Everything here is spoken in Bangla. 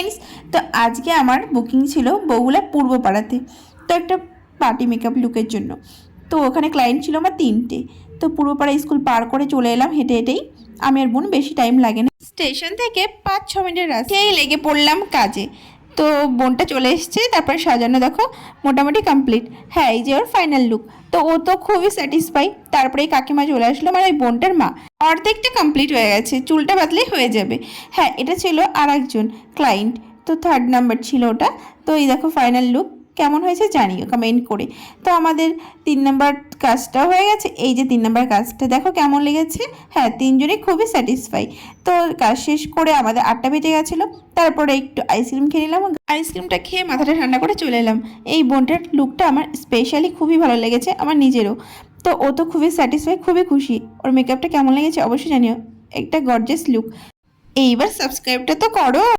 ফ্রেন্ডস, তো আজকে আমার বুকিং ছিল বগুলা পূর্বপাড়াতে, তো একটা পার্টি মেকআপ লুকের জন্য। তো ওখানে ক্লায়েন্ট ছিল আমার 3টে। তো পূর্বপাড়া স্কুল পার করে চলে এলাম হেঁটে হেঁটেই। আমি আর বোন বেশি টাইম লাগে না, স্টেশন থেকে 5-6 মিনিটের রাস্তায় লেগে পড়লাম কাজে। তো বোনটা চলে এসছে, তারপরে সাজানো দেখো মোটামুটি কমপ্লিট। হ্যাঁ, এই যে ওর ফাইনাল লুক। তো ও তো খুবই স্যাটিসফাই। তারপরে এই কাকিমা চলে আসলো, মানে ওই বোনটার মা। অর্ধেকটা কমপ্লিট হয়ে গেছে, চুলটা বাঁধলেই হয়ে যাবে। হ্যাঁ, এটা ছিল আর একজন ক্লায়েন্ট, তো 3rd নাম্বার ছিল ওটা। তো এই দেখো ফাইনাল লুক কেমন হয়েছে জানিও কমেন্ট করে। তো আমাদের 3 নাম্বার কাজটা হয়ে গেছে। এই যে 3 নাম্বার কাজটা দেখো কেমন লেগেছে। হ্যাঁ, তিনজনই খুবই স্যাটিসফাই। তো কাজ শেষ করে আমাদের 8টা বেজে গেছিলো। তারপরে একটু আইসক্রিম খেয়ে নিলাম, আইসক্রিমটা খেয়ে মাথাটা ঠান্ডা করে চলে এলাম। এই বোনটার লুকটা আমার স্পেশালি খুবই ভালো লেগেছে, আমার নিজেরও। তো ও তো খুবই স্যাটিসফাই, খুবই খুশি। ওর মেকআপটা কেমন লেগেছে অবশ্যই জানিও, একটা গর্জিয়াস লুক। এইবার সাবস্ক্রাইবটা তো করো।